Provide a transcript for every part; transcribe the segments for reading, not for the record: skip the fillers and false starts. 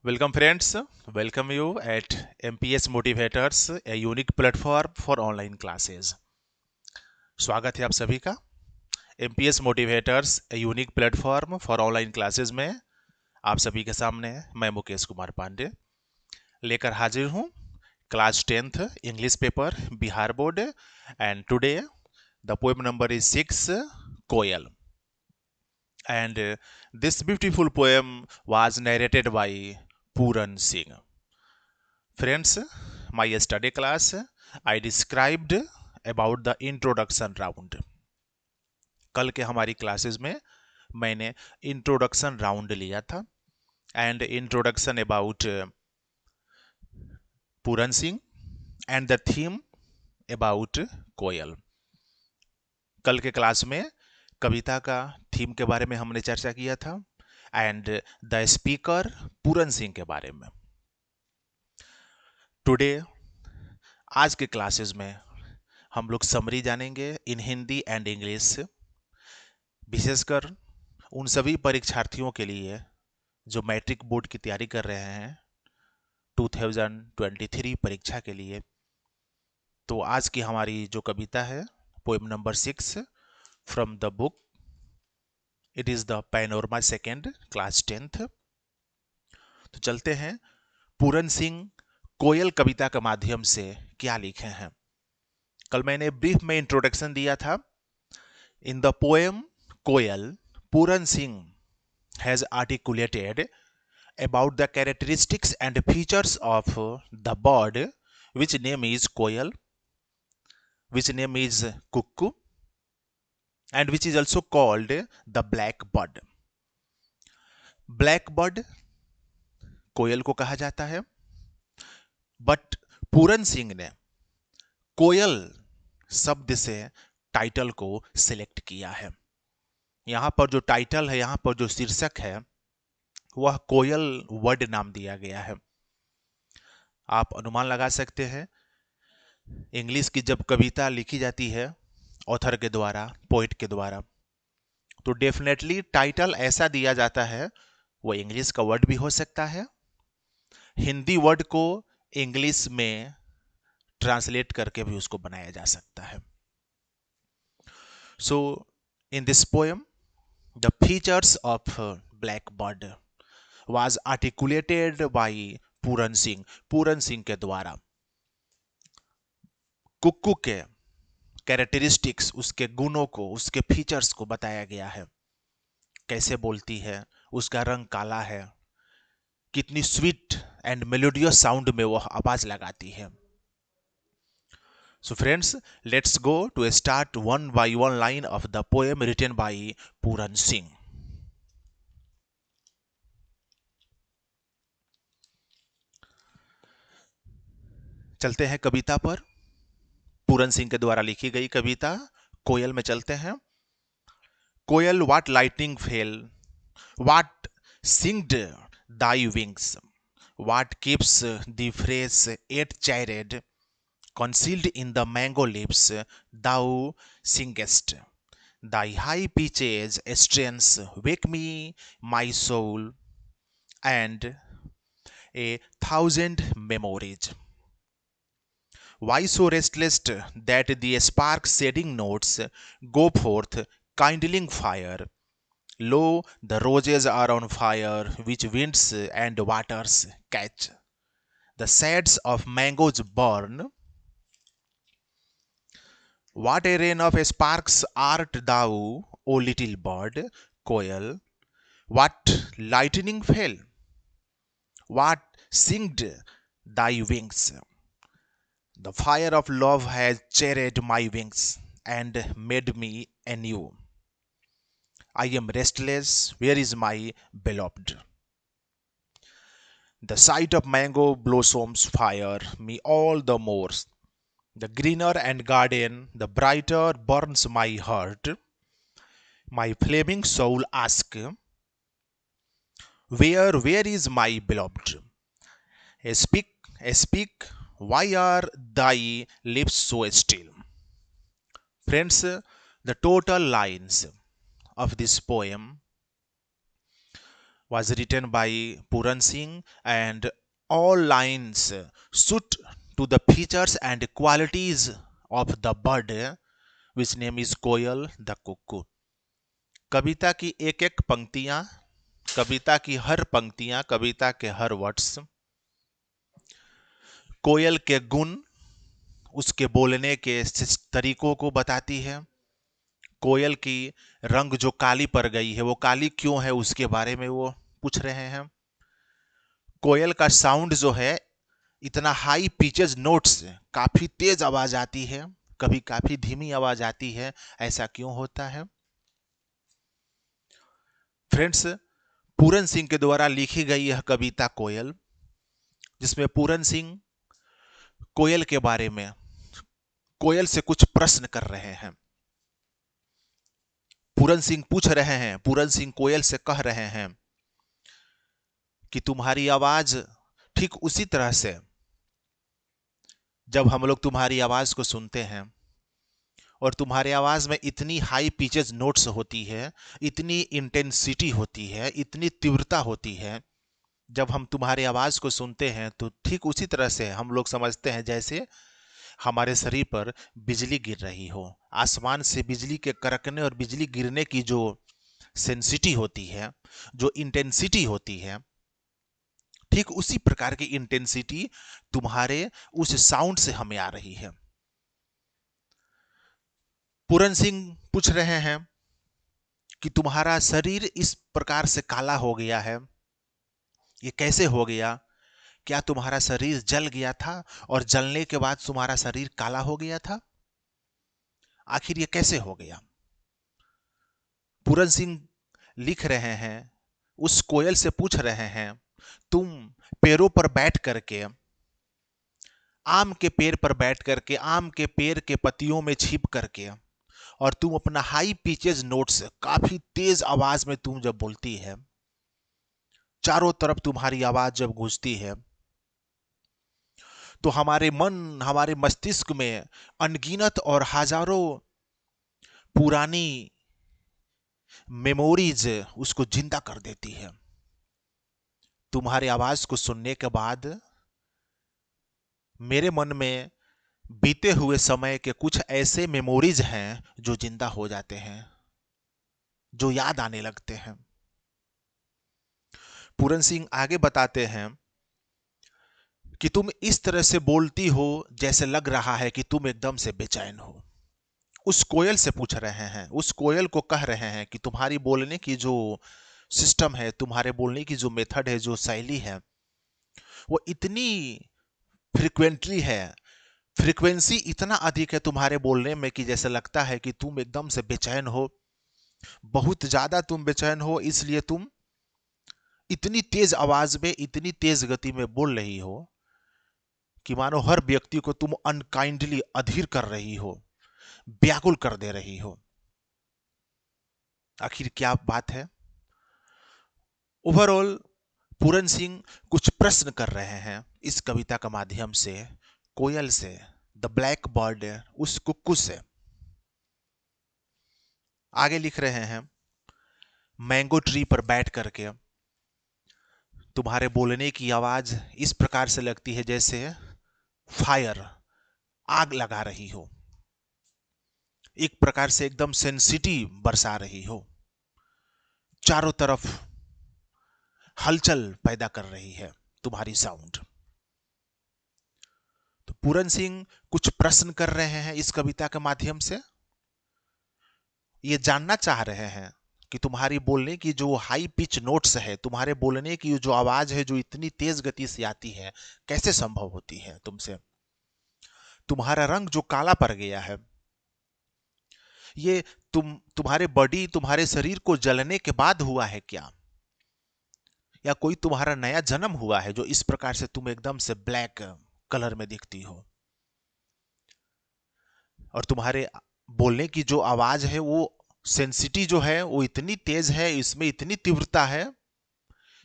Welcome friends, welcome you at MPS Motivators, a unique platform for online classes. स्वागत है आप सभी का MPS Motivators, a unique platform for online classes में आप सभी के सामने मैं मुकेश कुमार पांडे लेकर हाजिर हूँ class 10th English paper Bihar board and today the poem number is 6 koel and this beautiful poem was narrated by Puran Singh. Friends, my study class, I described about the introduction round. कल के हमारी क्लासेस में मैंने introduction round लिया था and introduction about Puran Singh and the theme about Koyal. कल के class में कविता का थीम के बारे में हमने चर्चा किया था एंड द स्पीकर पूरन सिंह के बारे में. टुडे आज के क्लासेस में हम लोग समरी जानेंगे इन हिंदी एंड इंग्लिश, विशेषकर उन सभी परीक्षार्थियों के लिए जो मैट्रिक बोर्ड की तैयारी कर रहे हैं 2023 परीक्षा के लिए. तो आज की हमारी जो कविता है poem number 6 from the book, it is the panorama second class 10th. तो चलते हैं पूरन सिंह कोयल कविता के माध्यम से क्या लिखे हैं. कल मैंने ब्रीफ में इंट्रोडक्शन दिया था. In the poem koel, Puran Singh has articulated about the characteristics and features of the bird which name is koyal, which name is cuckoo, and which is also called the black bird. Black bird कोयल को कहा जाता है, but Puran Singh ने कोयल शब्द से title को select किया है. यहां पर जो टाइटल है, यहां पर जो शीर्षक है, वह कोयल वर्ड नाम दिया गया है. आप अनुमान लगा सकते हैं इंग्लिश की जब कविता लिखी जाती है ऑथर के द्वारा, पोइट के द्वारा, तो डेफिनेटली टाइटल ऐसा दिया जाता है. वो इंग्लिश का वर्ड भी हो सकता है, हिंदी वर्ड को इंग्लिश में ट्रांसलेट करके भी उसको बनाया जा सकता है. So in this poem the features of black bird was articulated by Puran Singh. Puran Singh के द्वारा कुक्कू के कैरेक्टरिस्टिक्स, उसके गुणों को, उसके फीचर्स को बताया गया है. कैसे बोलती है, उसका रंग काला है, कितनी स्वीट एंड मेलोडियस साउंड में वह आवाज लगाती है. So friends, let's go to start one by one line of the poem written by Puran Singh. चलते हैं कविता पर. पूरन सिंह के द्वारा लिखी गई कविता कोयल में चलते हैं. Koyal, what lightning fell, what singed thy wings, what keeps the phrase yet chided, concealed in the mango leaves, thou singest. Thy high pitches strains wake me, my soul, and a thousand memories. Why so restless that the spark shedding notes go forth, kindling fire? Lo, the roses are on fire, which winds and waters catch. The shades of mangoes burn. What a rain of sparks art thou, O little bird, koel! What lightning fell? What singed thy wings? The fire of love has charred my wings and made me anew. I am restless, where is my beloved? The sight of mango blossoms fire me all the more. The greener and garden, the brighter burns my heart. My flaming soul asks, where is my beloved? Speak, speak, why are thy lips so still? Friends, the total lines of this poem was written by Puran Singh, and all lines suit to the features and qualities of the bird which name is koel the cuckoo. कविता की एक एक पंक्तियां, कविता की हर पंक्तियां, कविता के हर words कोयल के गुण, उसके बोलने के तरीकों को बताती है। कोयल की रंग जो काली पड़ गई है वो काली क्यों है उसके बारे में वो पूछ रहे हैं। कोयल का साउंड जो है इतना हाई पिचेज नोट्स, काफी तेज आवाज आती है, कभी काफी धीमी आवाज आती है, ऐसा क्यों होता है। फ्रेंड्स, पूरन सिंह के द्वारा लिखी गई यह कविता कोयल, जिसमें पूरन सिंह कोयल के बारे में, कोयल से कुछ प्रश्न कर रहे हैं। पूरन सिंह पूछ रहे हैं, पूरन सिंह कोयल से कह रहे हैं कि तुम्हारी आवाज ठीक उसी तरह से जब हम लोग तुम्हारी आवाज को सुनते हैं और तुम्हारे आवाज में इतनी हाई पिचेज नोट्स होती है, इतनी इंटेंसिटी होती है, इतनी तीव्रता होती है, जब हम तुम्हारी आवाज को सुनते हैं तो ठीक उसी तरह से हम लोग समझते हैं जैसे हमारे शरीर पर बिजली गिर रही हो। आसमान से बिजली के कड़कने और बिजली गिरने की जो सेंसिटी होती है, जो इंटेंसिटी होती है, ठीक उसी प्रकार की इंटेंसिटी तुम्हारे उस साउंड से हमें आ रही है। पूरन सिंह पूछ रहे हैं कि तुम्हारा शरीर इस प्रकार से काला हो गया है, ये कैसे हो गया? क्या तुम्हारा शरीर जल गया था और जलने के बाद तुम्हारा शरीर काला हो गया था? आखिर ये कैसे हो गया? पूरन सिंह लिख रहे हैं, उस कोयल से पूछ रहे हैं, तुम पेड़ों पर बैठ करके, आम के पेड़ पर बैठ करके, आम के पेड़ के पत्तियों में छिप करके, और तुम अपना हाई पिचेज नोट्स, काफी तेज आवाज में तुम जब बोलती है, चारों तरफ तुम्हारी आवाज जब गूंजती है, तो हमारे मन, हमारे मस्तिष्क में अनगिनत और हजारों पुरानी मेमोरीज उसको जिंदा कर देती है। तुम्हारी आवाज को सुनने के बाद मेरे मन में बीते हुए समय के कुछ ऐसे मेमोरीज हैं जो जिंदा हो जाते हैं, जो याद आने लगते हैं। पूरन सिंह आगे बताते हैं कि तुम इस तरह से बोलती हो जैसे लग रहा है कि तुम एकदम से बेचैन हो। उस कोयल से पूछ रहे हैं, उस कोयल को कह रहे हैं कि तुम्हारी बोलने की जो सिस्टम है, तुम्हारे बोलने की जो मेथड है, जो शैली है, वो इतनी फ्रिक्वेंटली है, फ्रीक्वेंसी इतना अधिक है तुम्हारे बोलने में कि जैसे लगता है कि तुम एकदम से बेचैन हो, बहुत ज्यादा तुम बेचैन हो, इसलिए तुम इतनी तेज आवाज में, इतनी तेज गति में बोल रही हो कि मानो हर व्यक्ति को तुम अनकाइंडली अधीर कर रही हो, व्याकुल कर दे रही हो। आखिर क्या बात है? ओवरऑल पूरन सिंह कुछ प्रश्न कर रहे हैं इस कविता का माध्यम से, कोयल से, द ब्लैक बर्ड, उस कुक्कू से। आगे लिख रहे हैं, मैंगो ट्री पर बैठ करके तुम्हारे बोलने की आवाज इस प्रकार से लगती है जैसे फायर, आग लगा रही हो, एक प्रकार से एकदम सेंसिटी बरसा रही हो, चारों तरफ हलचल पैदा कर रही है तुम्हारी साउंड। तो पूरन सिंह कुछ प्रश्न कर रहे हैं इस कविता के माध्यम से, ये जानना चाह रहे हैं कि तुम्हारी बोलने की जो हाई पिच नोट्स है, तुम्हारे बोलने की जो आवाज है जो इतनी तेज गति से आती है, कैसे संभव होती है तुमसे? तुम्हारा रंग जो काला पड़ गया है, ये तुम्हारे बॉडी, तुम्हारे शरीर को जलने के बाद हुआ है क्या? या कोई तुम्हारा नया जन्म हुआ है जो इस प्रकार से तुम एकदम से ब्लैक कलर में दिखती हो? और तुम्हारे बोलने की जो आवाज है, वो सेंसिटी जो है वो इतनी तेज है, इसमें इतनी तीव्रता है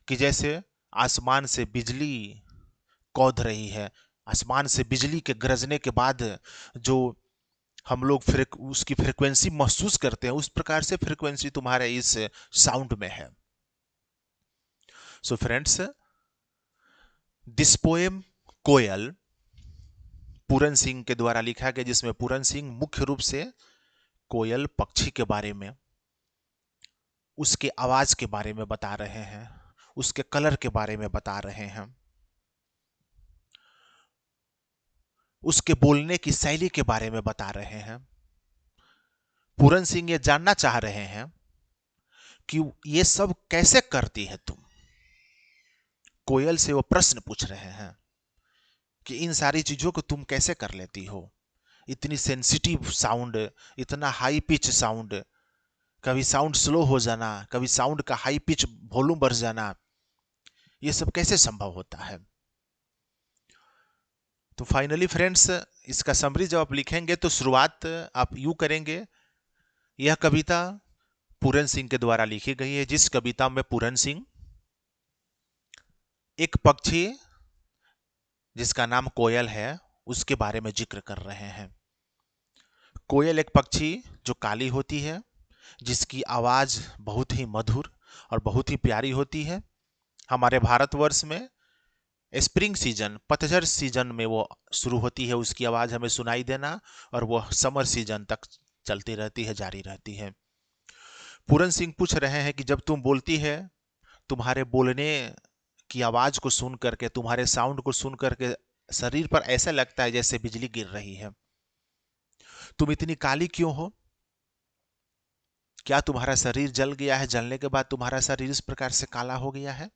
कि जैसे आसमान से बिजली कौंध रही है, आसमान से बिजली के गरजने के बाद जो हम लोग उसकी फ्रीक्वेंसी महसूस करते हैं, उस प्रकार से फ्रीक्वेंसी तुम्हारे इस साउंड में है। So friends, this poem koel Puran Singh के द्वारा लिखा गया, जिसमें पूरन सिंह मुख्य रूप से कोयल पक्षी के बारे में, उसके आवाज के बारे में बता रहे हैं, उसके कलर के बारे में बता रहे हैं, उसके बोलने की शैली के बारे में बता रहे हैं। पूरन सिंह ये जानना चाह रहे हैं कि ये सब कैसे करती है तुम। कोयल से वो प्रश्न पूछ रहे हैं कि इन सारी चीजों को तुम कैसे कर लेती हो, इतनी सेंसिटिव साउंड, इतना हाई पिच साउंड, कभी साउंड स्लो हो जाना, कभी साउंड का हाई पिच वॉल्यूम बढ़ जाना, ये सब कैसे संभव होता है। तो फाइनली फ्रेंड्स, इसका समरी जब आप लिखेंगे तो शुरुआत आप यूं करेंगे, यह कविता पूरन सिंह के द्वारा लिखी गई है, जिस कविता में पूरन सिंह एक पक्षी जिसका नाम कोयल है उसके बारे में जिक्र कर रहे हैं। कोयल एक पक्षी जो काली होती है, जिसकी आवाज बहुत ही मधुर और बहुत ही प्यारी होती है। हमारे भारतवर्ष में स्प्रिंग सीजन, पतझड़ सीजन में वो शुरू होती है उसकी आवाज हमें सुनाई देना, और वो समर सीजन तक चलती रहती है, जारी रहती है। पूरन सिंह पूछ रहे हैं कि जब तुम बोलती है, तुम्हारे बोलने की आवाज को सुन करके, तुम्हारे साउंड को सुन करके शरीर पर ऐसा लगता है जैसे बिजली गिर रही है। तुम इतनी काली क्यों हो? क्या तुम्हारा शरीर जल गया है? जलने के बाद तुम्हारा शरीर इस प्रकार से काला हो गया है?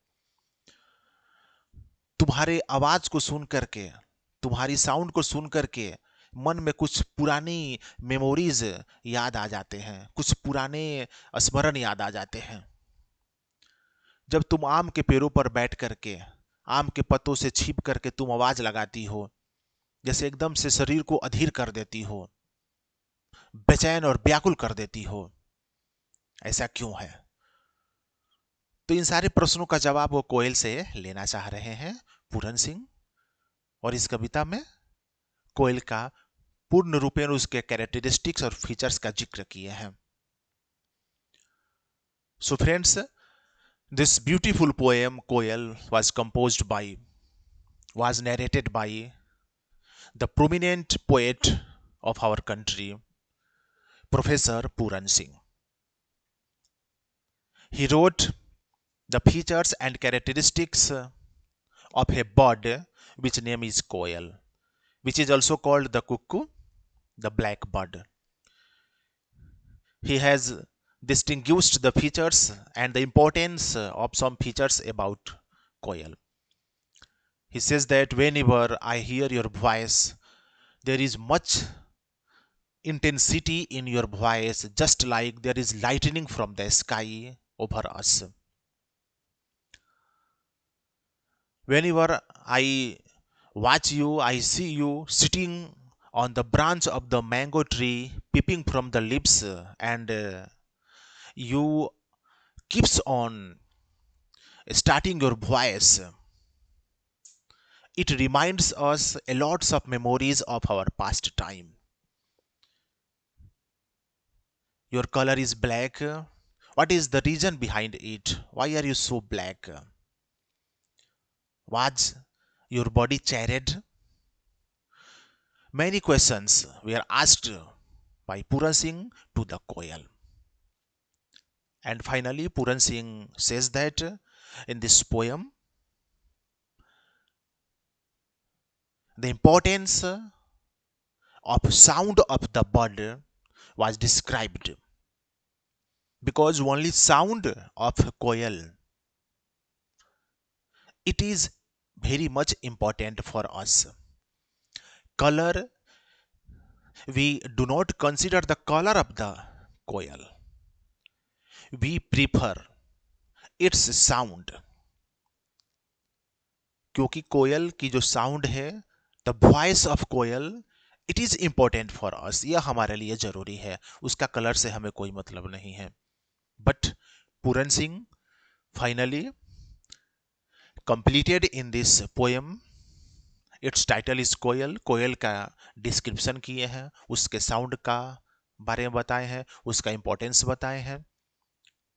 तुम्हारे आवाज को सुन करके, तुम्हारी साउंड को सुन करके मन में कुछ पुरानी मेमोरीज याद आ जाते हैं, कुछ पुराने स्मरण याद आ जाते हैं। जब तुम आम के पेड़ों पर बैठ करके, आम के पत्तों से छीप करके तुम आवाज लगाती हो, जैसे एकदम से शरीर को अधीर कर देती हो, बेचैन और व्याकुल कर देती हो। ऐसा क्यों है? तो इन सारे प्रश्नों का जवाब वो कोयल से लेना चाह रहे हैं पूरन सिंह, और इस कविता में कोयल का पूर्ण रूपेण उसके कैरेक्टरिस्टिक्स और फीचर्स का जिक्र किए हैं। So friends, this beautiful poem koel was narrated by the prominent poet of our country, Professor Puran Singh. He wrote the features and characteristics of a bird which name is koel, which is also called the cuckoo, the black bird. He has distinguished the features and the importance of some features about koel. He says that whenever I hear your voice, there is much intensity in your voice, just like there is lightning from the sky over us. Whenever I watch you, I see you sitting on the branch of the mango tree, peeping from the leaves, and you keeps on starting your voice. It reminds us a lots of memories of our past time. Your color is black. What is the reason behind it? Why are you so black? Was your body charred? Many questions were asked by Puran Singh to the koel. And finally, Puran Singh says that in this poem, the importance of sound of the bird was described, because only sound of koel, it is very much important for us. Color, we do not consider the color of the koel. We prefer its sound, क्योंकि कोयल की जो sound है, the voice of koel, it is important for us, यह हमारे लिए जरूरी है, उसका कलर से हमें कोई मतलब नहीं है। But Puran Singh finally completed in this poem, it's title is Koyal, Koyal का डिस्क्रिप्शन किए हैं, उसके साउंड का बारे में बताए हैं, उसका इंपॉर्टेंस बताए हैं।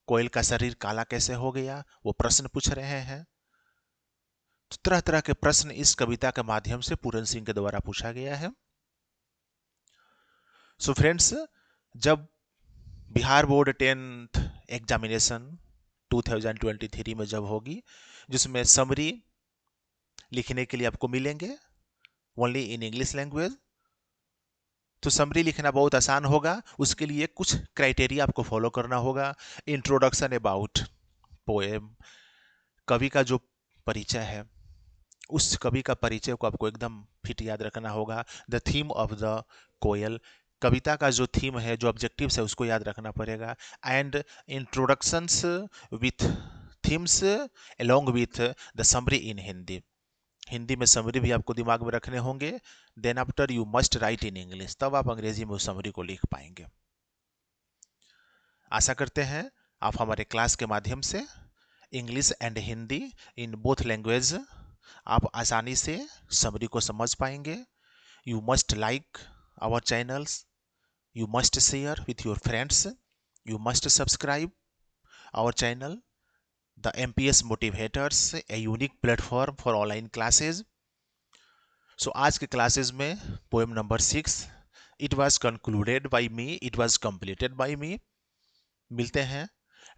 कोयल का शरीर काला कैसे हो गया, वो प्रश्न पूछ रहे हैं। तो तरह तरह के प्रश्न इस कविता के माध्यम से पूरन सिंह के द्वारा पूछा गया है। सो फ्रेंड्स, जब बिहार बोर्ड 10th एग्जामिनेशन 2023 में जब होगी, जिसमें समरी लिखने के लिए आपको मिलेंगे ओनली इन इंग्लिश लैंग्वेज, तो समरी लिखना बहुत आसान होगा। उसके लिए कुछ क्राइटेरिया आपको फॉलो करना होगा। इंट्रोडक्शन अबाउट पोएम, कवि का जो परिचय है, उस कवि का परिचय को आपको एकदम फिट याद रखना होगा। द थीम ऑफ द कोयल, कविता का जो थीम है, जो ऑब्जेक्टिव्स है, उसको याद रखना पड़ेगा। And introductions with themes along with the summary in Hindi, Hindi में समरी भी आपको दिमाग में रखने होंगे। Then after you must write in English, तब आप अंग्रेजी में उस समरी को लिख पाएंगे। आशा करते हैं आप हमारे क्लास के माध्यम से English and Hindi in both language आप आसानी से समरी को समझ पाएंगे। You must like our channels, you must share with your friends, you must subscribe our channel, the MPS Motivators, a unique platform for online classes. So आज के classes में poem number 6 it was concluded by me, it was completed by me। मिलते हैं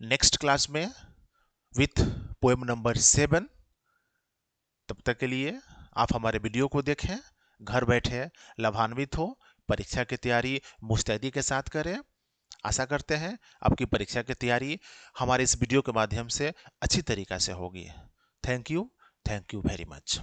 next class में with poem number 7। तब तक के लिए आप हमारे वीडियो को देखें, घर बैठे लाभान्वित हो, परीक्षा की तैयारी मुस्तैदी के साथ करें। आशा करते हैं आपकी परीक्षा की तैयारी हमारे इस वीडियो के माध्यम से अच्छी तरीक़ा से होगी। Thank you very much.